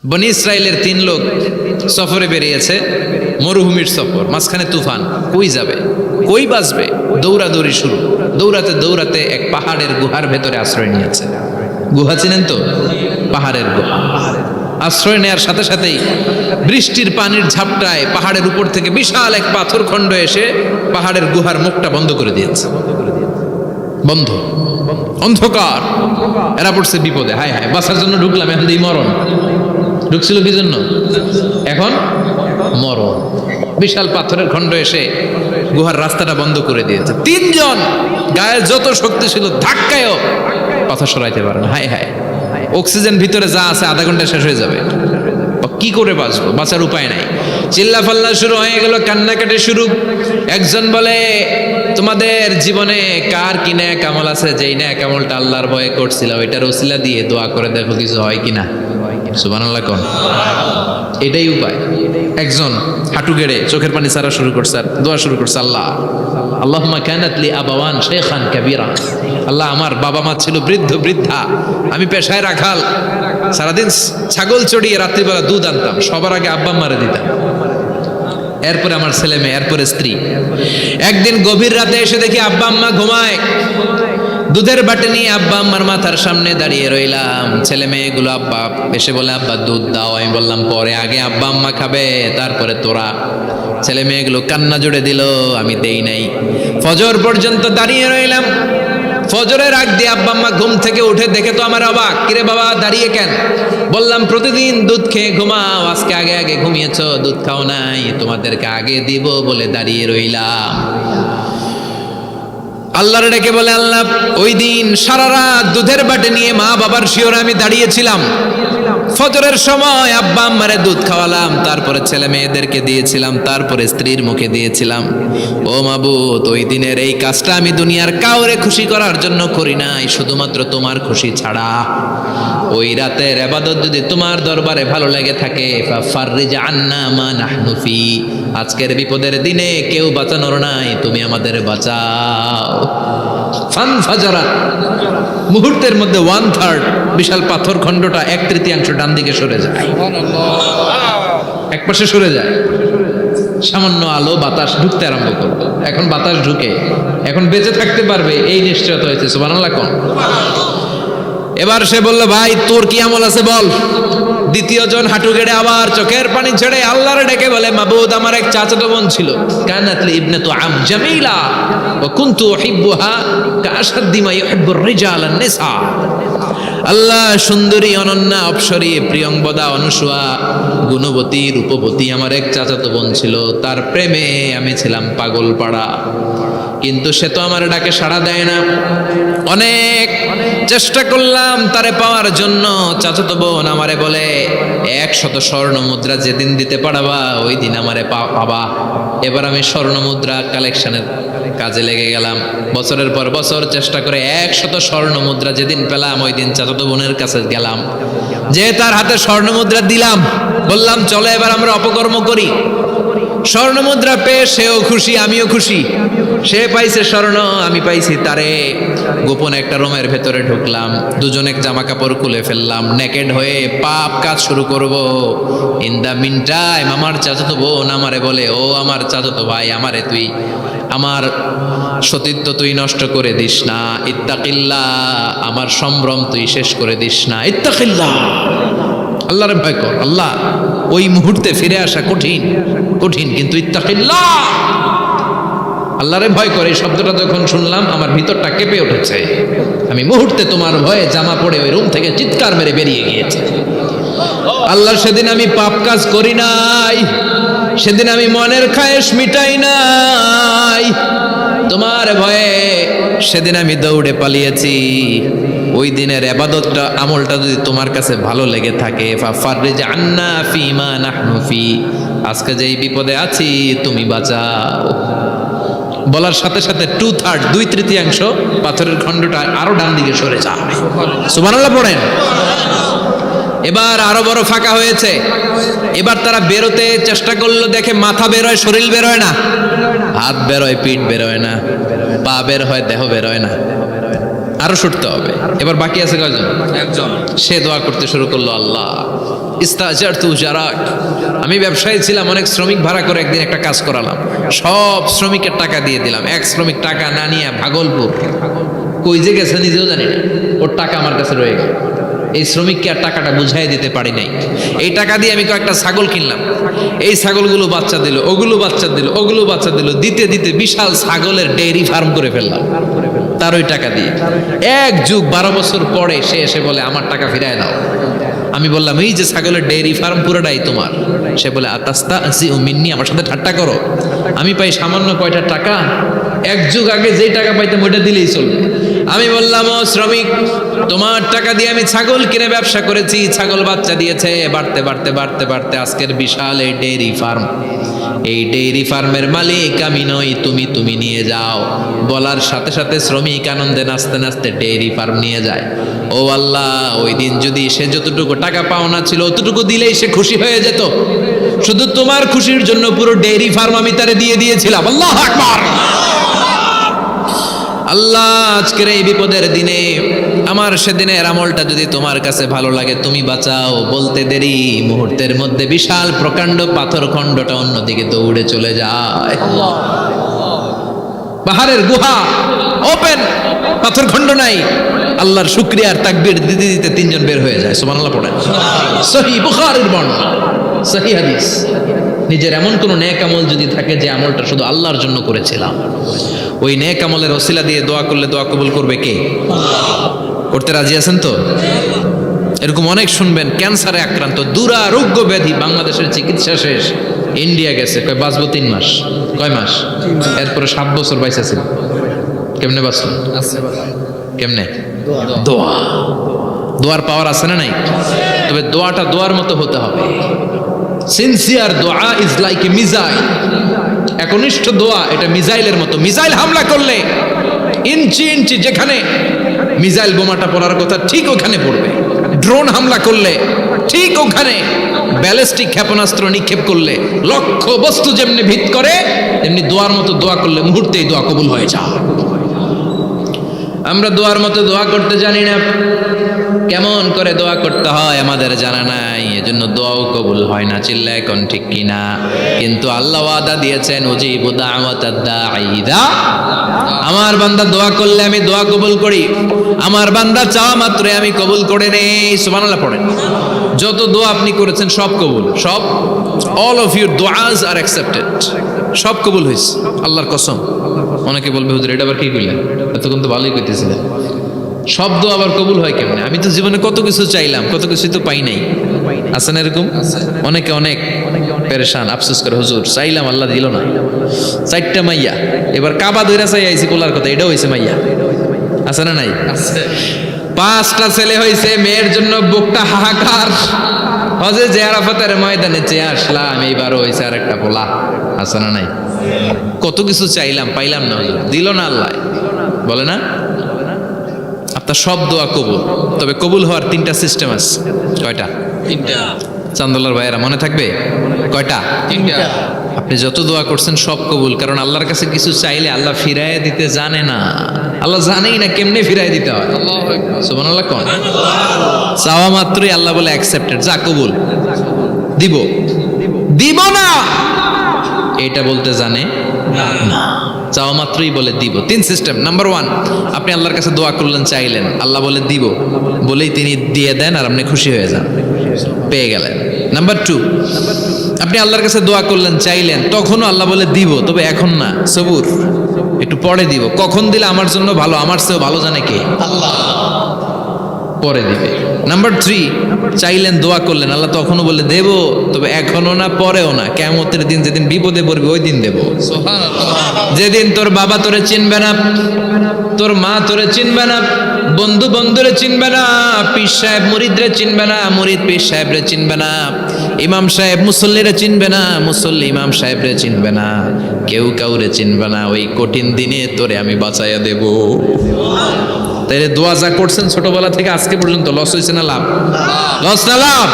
বনি ইসরায়েলের 3 লোক সফরে বেরিয়েছে, মরুভূমির সফর, মাঝখানে তুফান, কই যাবে, কই বাঁচবে, দৌড়াদৌড়ি শুরু। দৌড়াতে দৌড়াতে এক পাহাড়ের গুহার ভেতরে আশ্রয় নিয়েছে। গুহা চিনেন তো? পাহাড়ের গুহা। আশ্রয় নেওয়ার সাথে সাথেই বৃষ্টির পানির ঝাপটায় পাহাড়ের উপর থেকে বিশাল এক পাথর খণ্ড এসে পাহাড়ের গুহার মুখটা বন্ধ করে দিয়েছে। বন্ধ, অন্ধকার। এরা পড়ছে বিপদে, হায় হায়, বাঁচার জন্য ঢুকলাম, এখন এই মরণ। ঢুকছিল কি জন্য? এখন মরণ। বিশাল পাথরের খণ্ড এসে গুহার রাস্তাটা বন্ধ করে দিয়েছে। 3 জন গায়ে যত শক্তি ছিল ধাক্কায়ও কথা সরাইতে পারে না। হায় হায়, অক্সিজেন ভিতরে যা আছে আধা ঘন্টা শেষ হয়ে যাবে। কি করে বাঁচবো? বাঁচার উপায় নাই। চিল্লা ফাল্লা শুরু হয়ে গেল, কান্নাকাটি শুরু। একজন বলে, তোমাদের জীবনে কার কি নেক আমল আছে, যেই নেক আমলটা আল্লাহর ভয়ে করছিল ওইটার ওসিলা দিয়ে দোয়া করে দেখো কিছু হয় কিনা। সুবহানাল্লাহ কোন। এটাই উপায়। একজন হাঁটু গেড়ে চোখের পানি ছাড়া শুরু করছে আর দোয়া শুরু করছে, আল্লাহ আল্লাহুম্মা কানাত লি আবাওয়ান শাইখান কাবীরা। আল্লাহ, আমার বাবা মা ছিল বৃদ্ধ বৃদ্ধা, আমি পেশায় রাখাল, সারাদিন ছাগল চড়িয়ে রাত্রিবেলা দুধ আনতাম, সবার আগে আব্বা মারে দিতাম, এরপরে আমার ছেলে মেয়ে, এরপরে স্ত্রী। একদিন গভীর রাতে এসে দেখি আব্বা আম্মা ঘুমায়। দুধের বাটি নিয়ে আব্বা আম্মার মাথার সামনে দাঁড়িয়ে রইলাম। ছেলে মেয়েগুলো আব্বা এসে বলে, আব্বা দুধ দাও। আমি বললাম পরে, আগে আব্বা আম্মা খাবে, তারপরে তোরা। ছেলে মেয়েগুলো কান্না জুড়ে দিল, আমি দেই নাই। ফজর পর্যন্ত দাঁড়িয়ে রইলাম। ফজরের আগ দিয়ে আব্বা আম্মা ঘুম থেকে উঠে দেখে তো আমার অবাক, কিরে বাবা দাঁড়িয়ে কেন? বললাম প্রতিদিন দুধ খেয়ে ঘুমাও, আজকে আগে আগে ঘুমিয়েছ, দুধ খাও নাই, তোমাদেরকে আগে দিব বলে দাঁড়িয়ে রইলাম। আল্লাহর ডেকে বলে, আল্লাহ ওই দিন সারা রাত দুধের বাটি নিয়ে মা বাবার শিওরে আমি দাঁড়িয়েছিলাম। ফজরের সময় আব্বা আম্মারে দুধ খাওয়ালাম, তারপরে ছেলে মেয়েদেরকে দিয়েছিলাম, তারপরে স্ত্রীর মুখে দিয়েছিলাম। ও মাবুদ, ওই দিনের এই কাজটা আমি দুনিয়ার কাউরে খুশি করার জন্য করি নাই, শুধুমাত্র তোমার খুশি ছাড়া। ওই রাতের ইবাদত যদি তোমার দরবারে ভালো লেগে থাকে, ফাফাররিজ আন্না মা নাহনু ফি, আজকের বিপদের দিনে কেউ বাঁচানোর নাই, তুমি আমাদের বাঁচাও। ফানফাজারাত, মুহূর্তের মধ্যে 1/3 বিশাল পাথর খণ্ডটা 1/3 ডান দিকে সরে যায়, এক পাশে সরে যায়। সামান্য আলো বাতাস ঢুকতে আরম্ভ করবে। এখন বাতাস ঢুকে, এখন বেঁচে থাকতে পারবে এই নিশ্চয়তা হয়েছে। সুবহানাল্লাহ কোন। এবার সে বলল, ভাই তোর কি আমল আছে বল। দ্বিতীয় জন হাঁটু গেড়ে আবার চোখের পানি ছেড়ে আল্লাহর ডেকে বলে, মাবুদ আমার এক চাচাতো বোন ছিল, কানাত লি ইবনাতু আম জামিলা ওয়া কুনতু উহিব্বুহা কাআশাদ্দি মা ইউহিব্বুর রিজাল আন-নিসা। আল্লাহ, সুন্দরী, অনন্যা, অপ্সরী, প্রিয়ংবদা, অনুসুয়া, গুণবতী, রূপবতী আমার এক চাচাতো বোন ছিল, তার প্রেমে আমি ছিলাম পাগল পাড়া, কিন্তু সে তো আমার ডাকে সাড়া দেয় না। অনেক চেষ্টা করলাম তারে পাওয়ার জন্য। চাচাতো বোন আমারে বলে, 100 স্বর্ণ মুদ্রা যেদিন দিতে পারবা ওই দিন আমারে পাবা। এবার আমি স্বর্ণ মুদ্রা কালেকশনের কাজে লেগে গেলাম। বছরের পর বছর চেষ্টা করে 100 স্বর্ণ মুদ্রা যেদিন পেলাম ওই দিন চাচাতো বোনের কাছে গেলাম, যে তার হাতে স্বর্ণ মুদ্রা দিলাম, বললাম চলো এবার আমরা অপকর্ম করি। স্বর্ণ মুদ্রা পেয়ে সেও খুশি, আমিও খুশি। সে পাইছে স্বর্ণ, আমি পাইছি তারে। গোপন একটা রুমের ভেতরে ঢুকলাম, দুজনে জামা কাপড় খুলে ফেললাম, নেকেড হয়ে পাপ কাজ শুরু করব। ইন দা মিন টাইম আমার চাচাতো বোন আমারে বলে, ও আমার চাচাতো ভাই, আমারে তুই আমার সতীত্ব তুই নষ্ট করে দিস না, ইত্তাকিল্লাহ, আমার সম্ভ্রম তুই শেষ করে দিস না, ইত্তাকিল্লাহ, আল্লাহরে ভয় কর। আল্লাহ, ওই মুহূর্তে ফিরে আসা কঠিন কঠিন, কিন্তু ইত্তাকিল্লাহ, আল্লাহরে ভয় করে, এই শব্দটা যখন শুনলাম আমার ভিতরটা কেঁপে উঠেছে। আমি মুহূর্তে তোমার ভয়ে জামা পড়ে ওই রুম থেকে চিৎকার মেরে বেরিয়ে গিয়েছে। আল্লাহ, সেদিন আমি পাপ কাজ করি নাই, সেদিন আমি মনের খায়েশ মিটাই নাই, তোমার ভয়ে সেদিন আমি দৌড়ে পালিয়েছি। ওই দিনের ইবাদতটা, আমলটা যদি তোমার কাছে ভালো লেগে থাকে, ফাফাররিজ আন্না ফিমা নাহনু ফি, আজকে যেই বিপদে আছি তুমি বাঁচাও। বলার সাথে সাথে 2/3 2/3 পাথরের খণ্ডটা আরো ডান দিকে সরে যায়। সুবহানাল্লাহ পড়েন। এবার আরো বড় ফাঁকা হয়েছে। এবার তারা বেরোতে চেষ্টা করলো, দেখে মাথা বেরোয়, শরীর বেরোয় না, হাত বেরোয়, পিঠ বেরোয় না, পা বের হয়, দেহ বেরোয় না, আরো ছুটতে হবে। এবার বাকি আছে কয়জন? একজন। সে দোয়া করতে শুরু করলো, আল্লাহ ইস্তাজারতু জারাক, আমি ব্যবসায়ী ছিলাম, অনেক শ্রমিক ভাড়া করে একদিন একটা কাজ করালাম, সব শ্রমিকের টাকা দিয়ে দিলাম। এক শ্রমিক টাকা না নিয়ে ভাগলপুর কই যে গেছে নিজেও জানি না, ওর টাকা আমার কাছে রয়ে গেল। এই শ্রমিককে আর টাকাটা বুঝাই দিতে পারি নাই। এই টাকা দিয়ে আমি কয়েকটা ছাগল কিনলাম, এই ছাগলগুলো বাচ্চা দিল, ওগুলো বাচ্চা দিল, ওগুলো বাচ্চা দিল, দিতে দিতে বিশাল ছাগলের ডেইরি ফার্ম করে ফেললাম তার ওই টাকা দিয়ে। 1 যুগ 12 বছর পরে সে এসে বলে আমার টাকা ফিরায় দাও। আমি বললাম এই যে ছাগলের ডেইরি ফার্ম পুরোটাই তোমার। সে বলে আতাস্তাহজিউ মিন্নি, আমার সাথে ঠাট্টা করো? আমি পাই সামান্য কয়টা টাকা, 1 যুগ আগে যেই টাকা পাইতাম ওইটা দিলেই চলবে। আমি বললাম ও শ্রমিক, তোমার টাকা দিয়ে আমি ছাগল কিনে ব্যবসা করেছি, ছাগল বাচ্চা দিয়েছে, বাড়তে বাড়তে বাড়তে বাড়তে আজকের বিশাল এই ডেইরি ফার্ম। এই ডেইরি ফার্মের মালিক আমি নই, তুমি নিয়ে যাও। বলার সাথে সাথে শ্রমিক আনন্দে নাচতে নাচতে ডেইরি ফার্ম নিয়ে যায়। ও আল্লাহ, ওই দিন যদি সে যতটুকু টাকা পাওনা ছিল অতটুকু দিলেই সে খুশি হয়ে যেত। শুধু তোমার খুশির জন্য পুরো ডেইরি ফার্ম আমি তারে দিয়ে দিয়েছিলাম। আল্লাহু আকবার। আল্লাহ, আজকের এই বিপদের দিনে আমার সেদিনের আমলটা যদি তোমার কাছে ভালো লাগে তুমি বাঁচাও। বলতে দেরি, মুহূর্তের মধ্যে বিশাল প্রকাণ্ড পাথর খণ্ডটা অন্যদিকে দৌড়ে চলে যায়। পাহাড়ের গুহা ওপেন, পাথর খণ্ড নাই। আল্লাহর শুকরিয়া আর তাকবীর দিতে দিতে 3 জন বের হয়ে যায়। সুবহানাল্লাহ পড়েন। সহিহ বুখারীর বর্ণনা, সহিহ হাদিস। নিজের এমন কোন নেক আমল যদি থাকে যে আমলটা শুধু আল্লাহর জন্য করেছিলাম, ওই নেক আমলের ওসিলা দিয়ে দোয়া করলে দোয়া কবুল করবে কে? করতে রাজি আছেন তো? এরকম অনেক শুনবেন, ক্যান্সারে আক্রান্ত, দুরারোগ্য ব্যাধি, বাংলাদেশের চিকিৎসা শেষ, ইন্ডিয়া গেছে, কয় বাঁচবো 3 মাস। কয় মাস? এরপরে 7 বছর বাইসা ছিল। কেমনে বাঁচলো? কেমনে? দোয়া। দোয়ার পাওয়ার আছে না নাই? তবে দোয়াটা দোয়ার মতো হতে হবে। সিনসিয়ার দোয়া ইজ লাইক এ মিসাইল। একনিষ্ঠ দোয়া এটা মিসাইলের মতো। মিসাইল হামলা করলে ইঞ্চি ইঞ্চি যেখানে মিসাইল বোমাটা পড়ার কথা ঠিক ওখানে পড়বে। ড্রোন হামলা করলে ঠিক ওখানে, ব্যালিস্টিক ক্ষেপণাস্ত্র নিক্ষেপ করলে লক্ষ্য বস্তু যেমনি ভিত করে, তেমনি দোয়ার মতো দোয়া করলে মুহূর্তেই দোয়া কবুল হয়ে যায়। আমরা দোয়ার মতো দোয়া করতে জানি না, কেমন করে দোয়া করতে হয় আমাদের জানা নাই, এজন্য দোয়াও কবুল হয় না। চিল্লায় কোন ঠিক কিনা? কিন্তু আল্লাহ ওয়াদা দিয়েছেন, উজিবু দাওয়াতাদ দাঈ ইযা, আমার বান্দা দোয়া করলে আমি দোয়া কবুল করি, আমার বান্দা চাওয়া মাত্রই আমি কবুল করে নেই। সুবহানাল্লাহ পড়েন। যত দোয়া আপনি করেছেন সব কবুল, সব, অল অফ ইউর দুআস আর অ্যাকসেপ্টেড, সব কবুল হয়েছে আল্লাহর কসম। অনেকে বলবে হুজুর এটা আবার কি কইলেন, এতক্ষণ তো ভালোই কইতেছিলেন। সব দোয়া আবার কবুল হয় কেমনে? আমি তো জীবনে কত কিছু চাইলাম, কত কিছু তো পাই নাই। আছে না এরকম? অনেকে অনেক পেরেশান, আফসোস করে, হুজুর চাইলাম আল্লাহ দিল না। 4টা মাইয়া, এবার কাবা ধইরা চাই আইছি পোলার কথা, এটাও হয়েছে মাইয়া। আছে না নাই? 5টা ছেলে হয়েছে, মেয়ের জন্য বুকটা হাহাকার। হজে যে আরাফাতের ময়দানে চেয়ে আসলাম, এইবারও হয়েছে আর একটা পোলা। আছে না নাই? কত কিছু চাইলাম, পাইলাম না, হুজুর দিল না আল্লাহ। বলে না? আপনার সব দোয়া কবুল, তবে কবুল হওয়ার 3টা সিস্টেম আছে। কয়টা? 3টা। চান্দুল্লাহর ভাইয়েরা মনে থাকবে? কয়টা? 3টা। আপনি যত দোয়া করছেন সব কবুল, কারণ আল্লাহর কাছে কিছু চাইলে আল্লাহ ফিরায় দিতে জানে না। আল্লাহ জানেই না কেমনে ফিরায় দিতে হয়। সুবহানাল্লাহ কোন? চাওয়া মাত্রই আল্লাহ বলে অ্যাকসেপ্টেড, যা কবুল, দিব দিব না এটা বলতে জানে না। চাওয়া মাত্রই বলে দিব। 3 সিস্টেম। নাম্বার 1, আপনি আল্লাহর কাছে দোয়া করলেন, চাইলেন, আল্লাহ বলে দিব, বলেই তিনি দিয়ে দেন আর আপনি খুশি হয়ে যান, পেয়ে গেলেন। নাম্বার 2, আপনি আল্লাহর কাছে দোয়া করলেন, চাইলেন, তখনও আল্লাহ বলে দিব, তবে এখন না, সবুর, একটু পরে দিব। কখন দিলে আমার জন্য ভালো, আমার চেয়েও ভালো জানে কে? আল্লাহ, পরে দিবে। নাম্বার 3, চাইলেন, দোয়া করলেন, আল্লাহ তখনও বলে দেব, তবে এখনো না, পরেও না, কিয়ামতের দিন যেদিন বিপদে পড়বে ওই দিন দেব। যেদিন তোর বাবা তোরে চিনবে না, তোর মা তোরে চিনবে না, বন্ধু বন্ধুরে চিনবে না, পীর সাহেব মুরিদরে চিনবে না, মুরিদ পীর সাহেবরে চিনবে না, ইমাম সাহেব মুসল্লিরে চিনবে না, মুসল্লি ইমাম সাহেবরে চিনবে না, কেউ কাউরে চিনবে না। ওই কঠিন দিনে তোরে আমি বাঁচাইয়া দেব। তাইলে দোয়া যা করছেন ছোটবেলা থেকে আজকে পর্যন্ত, লস হয়েছে না লাভ? লস না লাভ?